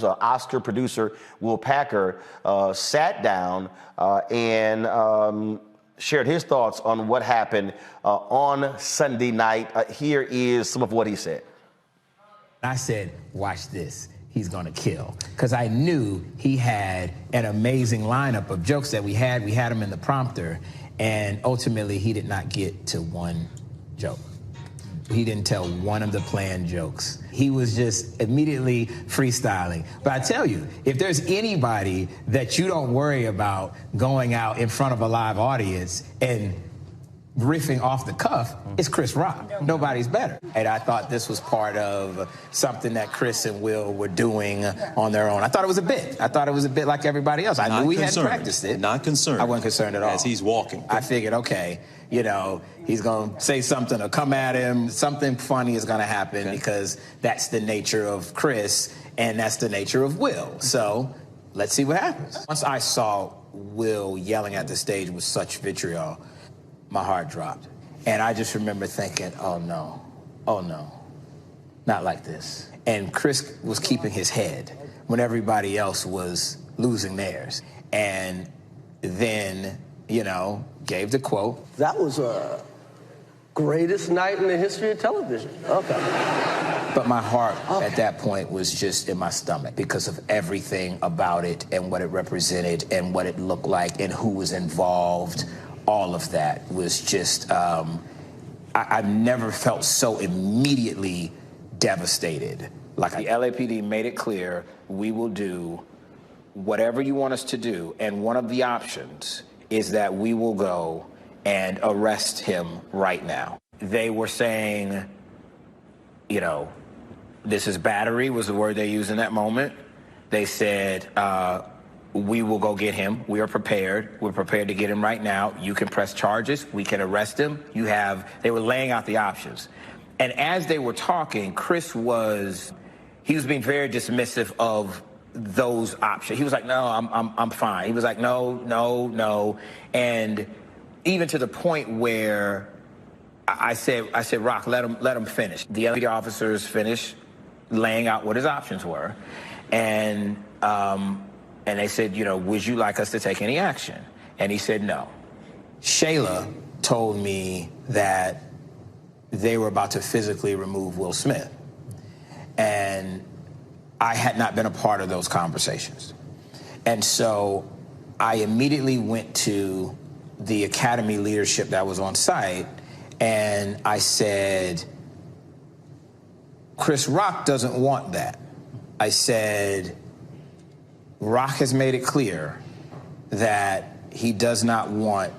Oscar producer Will Packer sat down and shared his thoughts on what happened on Sunday night. Here is some of what he said. I said, watch this. He's going to kill. Because I knew he had an amazing lineup of jokes that we had. We had him in the prompter. And ultimately, he did not get to one joke. He didn't tell one of the planned jokes. He was just immediately freestyling. But I tell you, if there's anybody that you don't worry about going out in front of a live audience and riffing off the cuff, it's Chris Rock. Nobody's better. And I thought this was part of something that Chris and Will were doing on their own. I thought it was a bit. I thought it was a bit like everybody else. I knew we hadn't practiced it. Not concerned. I wasn't concerned at all. As he's walking. I figured, okay, you know, he's going to say something or come at him. Something funny is going to happen because that's the nature of Chris and that's the nature of Will. So let's see what happens. Once I saw Will yelling at the stage with such vitriol, my heart dropped. And I just remember thinking, oh no, not like this. And Chris was keeping his head when everybody else was losing theirs. And then, you know, gave the quote. That was a greatest night in the history of television. Okay. But my heart at that point was just in my stomach because of everything about it and what it represented and what it looked like and who was involved. All of that was just, I've never felt so immediately devastated. Like the LAPD made it clear, we will do whatever you want us to do. And one of the options is that we will go and arrest him right now. They were saying, you know, this is battery was the word they used in that moment. They said, we will go get him. We are prepared. We're prepared to get him right now. You can press charges. We can arrest him. They were laying out the options. And as they were talking, Chris was being very dismissive of those options. He was like, no, I'm fine. He was like, no. And even to the point where I said, Rock, let him finish. The other officers finished laying out what his options were. And they said, you know, would you like us to take any action? And he said no. Shayla told me that they were about to physically remove Will Smith. And I had not been a part of those conversations. And so I immediately went to the Academy leadership that was on site, and I said, Chris Rock doesn't want that. I said, Rock has made it clear that he does not want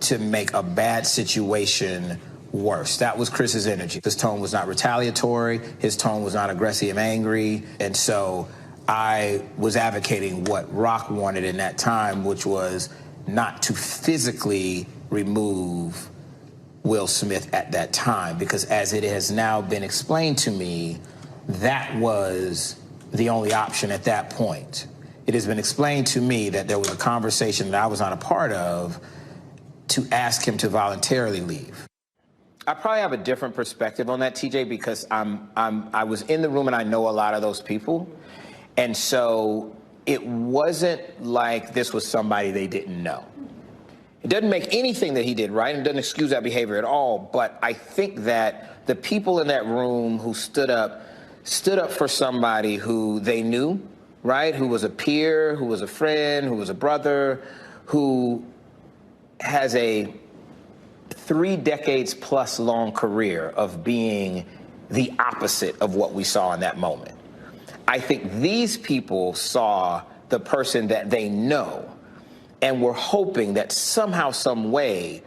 to make a bad situation worse. That was Chris's energy. His tone was not retaliatory. His tone was not aggressive, angry. And so I was advocating what Rock wanted in that time, which was not to physically remove Will Smith at that time, because as it has now been explained to me, that was the only option at that point. It has been explained to me that there was a conversation that I was not a part of to ask him to voluntarily leave. I probably have a different perspective on that, TJ, because I was in the room and I know a lot of those people. And so it wasn't like this was somebody they didn't know. It doesn't make anything that he did right and doesn't excuse that behavior at all. But I think that the people in that room who stood up for somebody who they knew, right? Who was a peer, who was a friend, who was a brother, who has a 3 decades plus long career of being the opposite of what we saw in that moment. I think these people saw the person that they know and were hoping that somehow, some way,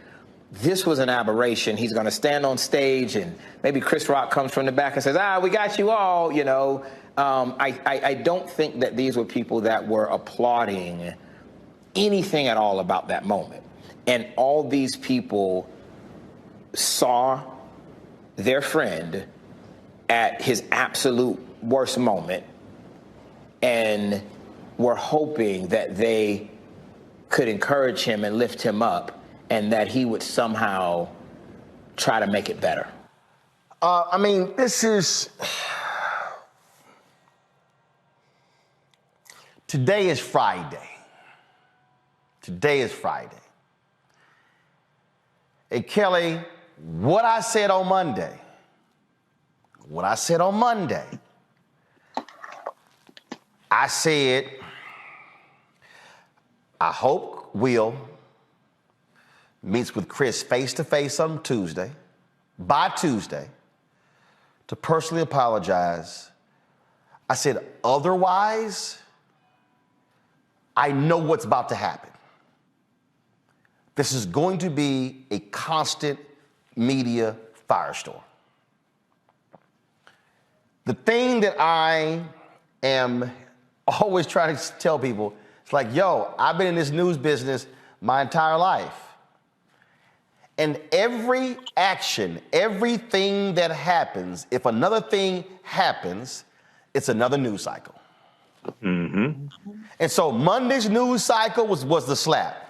this was an aberration. He's going to stand on stage and maybe Chris Rock comes from the back and says, we got you all, you know. I don't think that these were people that were applauding anything at all about that moment. And all these people saw their friend at his absolute worst moment and were hoping that they could encourage him and lift him up and that he would somehow try to make it better. I mean, this is Today is Friday. Today is Friday. Hey, Kelly, what I said on Monday, I said, I hope Will meets with Chris face-to-face on Tuesday, by Tuesday, to personally apologize. I said, otherwise, I know what's about to happen. This is going to be a constant media firestorm. The thing that I am always trying to tell people, it's like, yo, I've been in this news business my entire life. And every action, everything that happens, if another thing happens, it's another news cycle. Mm-hmm. And so Monday's news cycle was the slap.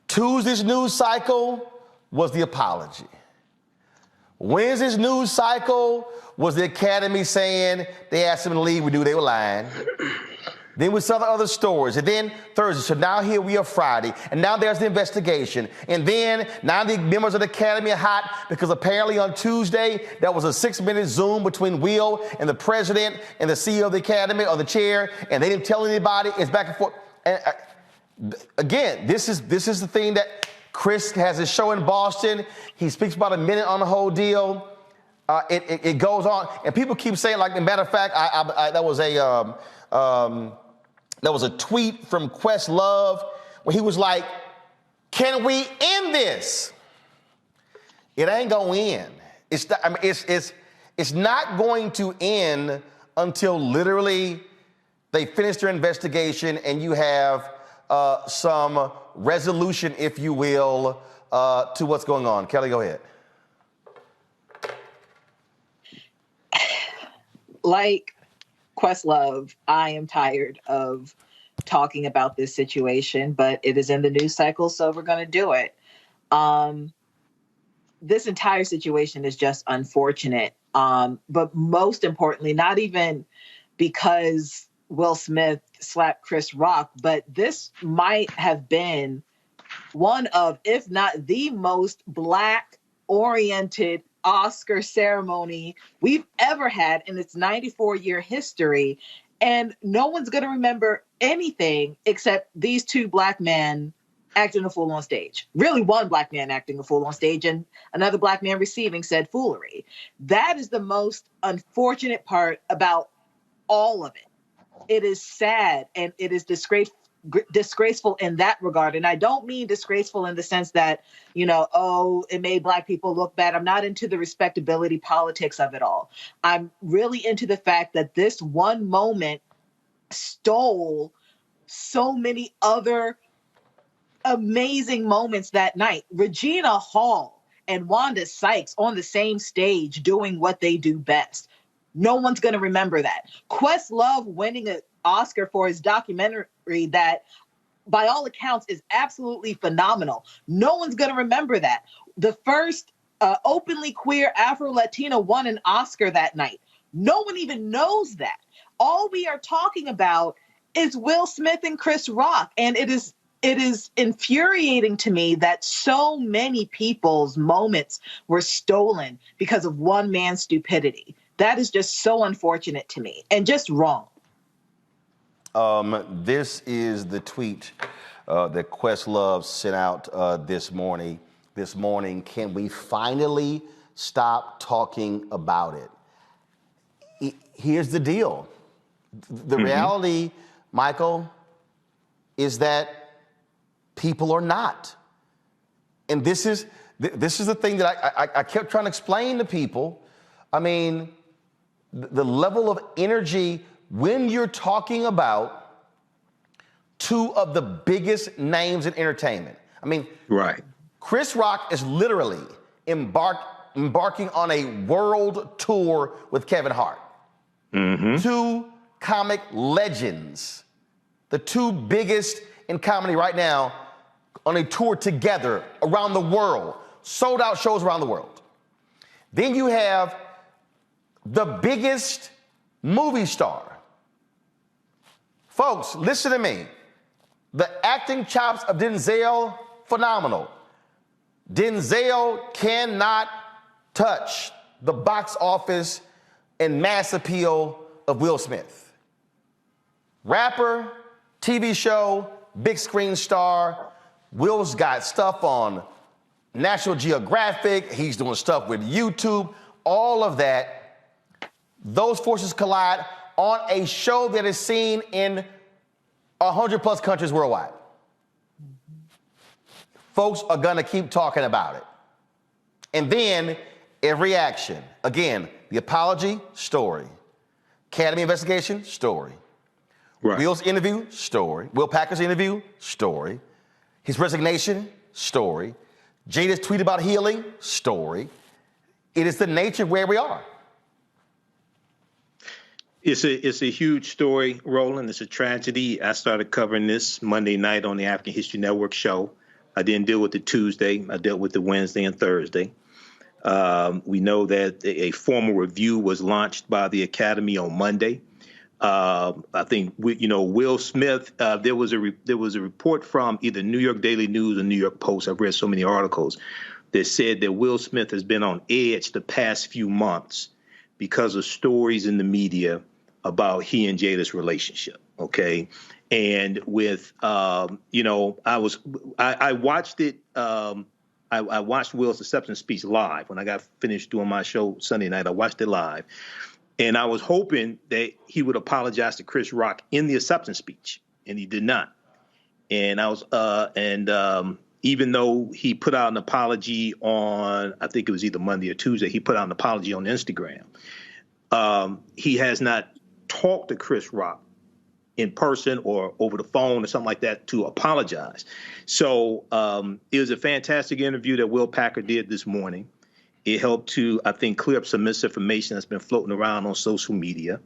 Tuesday's news cycle was the apology. Wednesday's news cycle was the Academy saying they asked them to leave, we knew they were lying. Then we saw the other stories. And then Thursday. So now here we are Friday. And now there's the investigation. And then now the members of the Academy are hot because apparently on Tuesday there was a 6-minute Zoom between Will and the president and the CEO of the Academy or the chair. And they didn't tell anybody. It's back and forth. And again, this is the thing that Chris has his show in Boston. He speaks about a minute on the whole deal. It goes on. And people keep saying, like, as a matter of fact, there was a tweet from Questlove where he was like, can we end this? It ain't gonna end. It's not going to end until literally they finish their investigation and you have some resolution, if you will, to what's going on. Kelly, go ahead. Like Questlove, I am tired of talking about this situation, but it is in the news cycle, so we're going to do it. This entire situation is just unfortunate. But most importantly, not even because Will Smith slapped Chris Rock, but this might have been one of, if not the most Black-oriented Oscar ceremony we've ever had in its 94-year history. And no one's going to remember anything except these two Black men acting a fool on stage. Really, one Black man acting a fool on stage and another Black man receiving said foolery. That is the most unfortunate part about all of it. It is sad and it is disgraceful in that regard. And I don't mean disgraceful in the sense that, it made Black people look bad. I'm not into the respectability politics of it all. I'm really into the fact that this one moment stole so many other amazing moments that night. Regina Hall and Wanda Sykes on the same stage doing what they do best. No one's going to remember that. Questlove winning an Oscar for his documentary that, by all accounts, is absolutely phenomenal. No one's going to remember that. The first openly queer Afro-Latina won an Oscar that night. No one even knows that. All we are talking about is Will Smith and Chris Rock. And it is infuriating to me that so many people's moments were stolen because of one man's stupidity. That is just so unfortunate to me and just wrong. This is the tweet that Questlove sent out this morning. Can we finally stop talking about it? Here's the deal. The reality, Michael, is that people are not. And this is the thing that I kept trying to explain to people. I mean, the level of energy when you're talking about two of the biggest names in entertainment. I mean, right. Chris Rock is literally embarking on a world tour with Kevin Hart. Mm-hmm. Two comic legends, the two biggest in comedy right now, on a tour together around the world, sold out shows around the world. Then you have the biggest movie star Folks, listen to me. The acting chops of Denzel, phenomenal. Denzel cannot touch the box office and mass appeal of Will Smith. Rapper, TV show, big screen star. Will's got stuff on National Geographic. He's doing stuff with YouTube. All of that. Those forces collide on a show that is seen in 100 plus countries worldwide. Folks are gonna keep talking about it. And then every action. Again, the apology, story. Academy investigation, story. Right. Will's interview, story. Will Packer's interview, story. His resignation, story. Jada's tweet about healing, story. It is the nature of where we are. It's a huge story, Roland. It's a tragedy. I started covering this Monday night on the African History Network show. I didn't deal with it Tuesday. I dealt with it Wednesday and Thursday. We know that a formal review was launched by the Academy on Monday. I think Will Smith. There was a report from either New York Daily News or New York Post. I've read so many articles that said that Will Smith has been on edge the past few months because of stories in the media about he and Jada's relationship. Okay, and with I watched it. I watched Will's acceptance speech live when I got finished doing my show Sunday night. I watched it live. And I was hoping that he would apologize to Chris Rock in the acceptance speech, and he did not. And I was, even though he put out an apology on, I think it was either Monday or Tuesday, he put out an apology on Instagram. He has not talked to Chris Rock in person or over the phone or something like that to apologize. So it was a fantastic interview that Will Packer did this morning. It helped to, I think, clear up some misinformation that's been floating around on social media.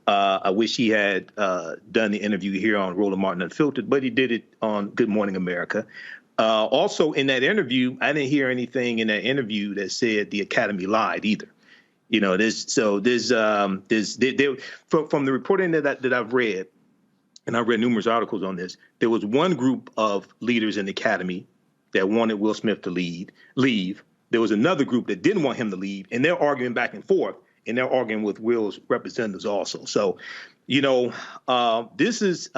I wish he had done the interview here on Roland Martin Unfiltered, but he did it on Good Morning America. Also, in that interview, I didn't hear anything in that interview that said the Academy lied either. From the reporting that I've read, and I've read numerous articles on this, there was one group of leaders in the Academy that wanted Will Smith to leave. There was another group that didn't want him to leave, and they're arguing back and forth, and they're arguing with Will's representatives also. So, this is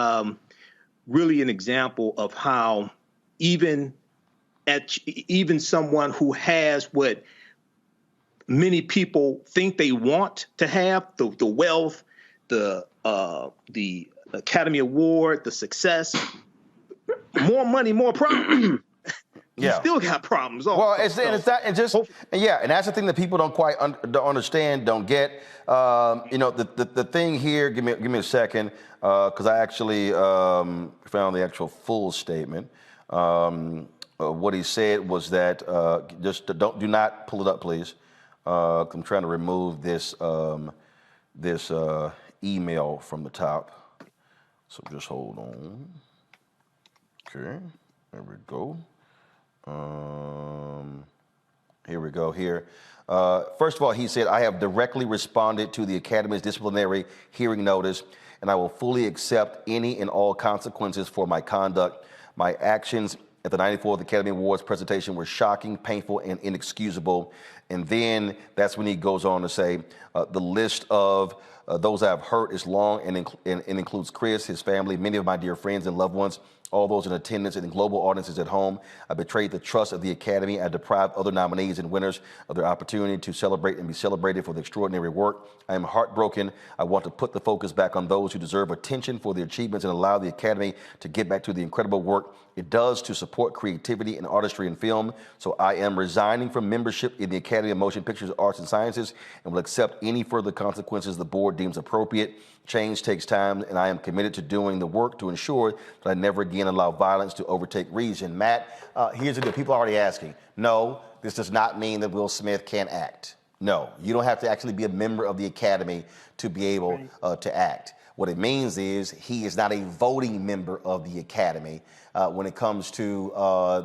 really an example of how even someone who has what many people think they want to have, the wealth, the Academy Award, the success, more money, more problems. You still got problems. Well, and that's the thing that people don't quite don't understand, don't get. The thing here. Give me a second, because I actually found the actual full statement. What he said was that do not pull it up, please. I'm trying to remove this email from the top. So just hold on. Okay, there we go. Here we go. First of all, he said, I have directly responded to the Academy's disciplinary hearing notice, and I will fully accept any and all consequences for my conduct. My actions at the 94th Academy Awards presentation were shocking, painful, and inexcusable. And then that's when he goes on to say, the list of those I have hurt is long and includes Chris, his family, many of my dear friends and loved ones, all those in attendance and in global audiences at home. I betrayed the trust of the Academy. I deprived other nominees and winners of their opportunity to celebrate and be celebrated for the extraordinary work. I am heartbroken. I want to put the focus back on those who deserve attention for their achievements and allow the Academy to get back to the incredible work it does to support creativity and artistry in film. So I am resigning from membership in the Academy of Motion Pictures, Arts and Sciences and will accept any further consequences the board deems appropriate. Change takes time, and I am committed to doing the work to ensure that I never again allow violence to overtake reason. Matt, here's the deal. People are already asking. No, this does not mean that Will Smith can't act. No, you don't have to actually be a member of the Academy to be able to act. What it means is he is not a voting member of the Academy when it comes to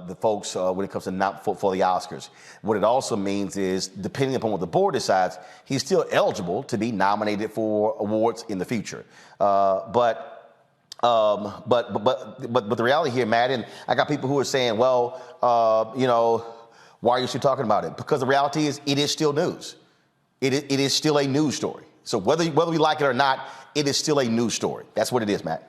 the folks, when it comes to not for the Oscars. What it also means is, depending upon what the board decides, he's still eligible to be nominated for awards in the future. But But the reality here, Matt, and I got people who are saying, well, why are you still talking about it? Because the reality is, it is still news. It is still a news story. So whether we like it or not, it is still a news story. That's what it is, Matt.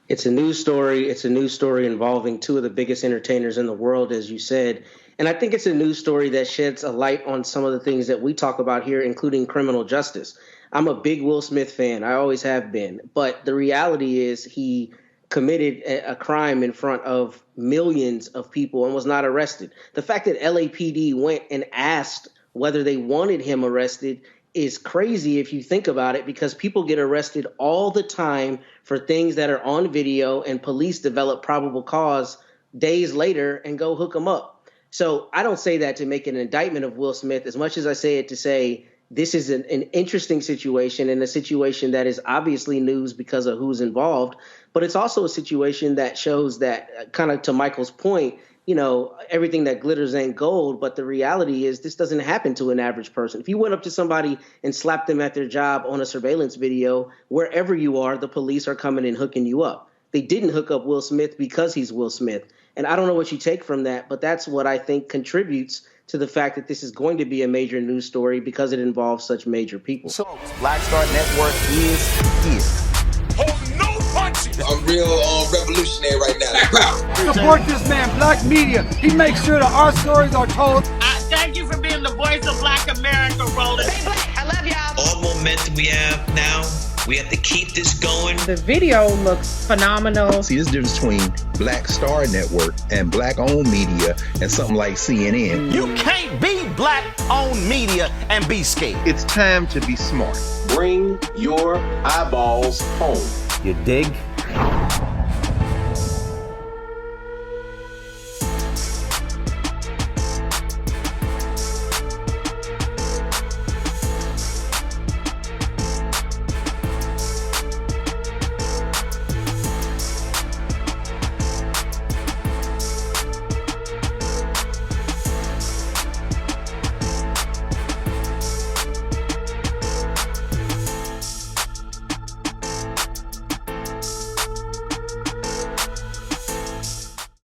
It's a news story. It's a news story involving two of the biggest entertainers in the world, as you said. And I think it's a news story that sheds a light on some of the things that we talk about here, including criminal justice. I'm a big Will Smith fan. I always have been. But the reality is he committed a crime in front of millions of people and was not arrested. The fact that LAPD went and asked whether they wanted him arrested is crazy if you think about it, because people get arrested all the time for things that are on video, and police develop probable cause days later and go hook them up. So I don't say that to make an indictment of Will Smith as much as I say it to say this is an interesting situation, and a situation that is obviously news because of who's involved. But it's also a situation that shows that, kind of to Michael's point, everything that glitters ain't gold. But the reality is this doesn't happen to an average person. If you went up to somebody and slapped them at their job on a surveillance video, wherever you are, the police are coming and hooking you up. They didn't hook up Will Smith because he's Will Smith. And I don't know what you take from that, but that's what I think contributes to the fact that this is going to be a major news story because it involves such major people. So Black Star Network is here. Hold no punches. I'm real revolutionary right now. Support this man, Black Media. He makes sure that our stories are told. Thank you for being the voice of Black America, Roland. Stay black. I love y'all. All momentum we have now, we have to keep this going. The video looks phenomenal. See, there's a difference between Black Star Network and Black-owned media and something like CNN. You can't be Black-owned media and be scared. It's time to be smart. Bring your eyeballs home. You dig?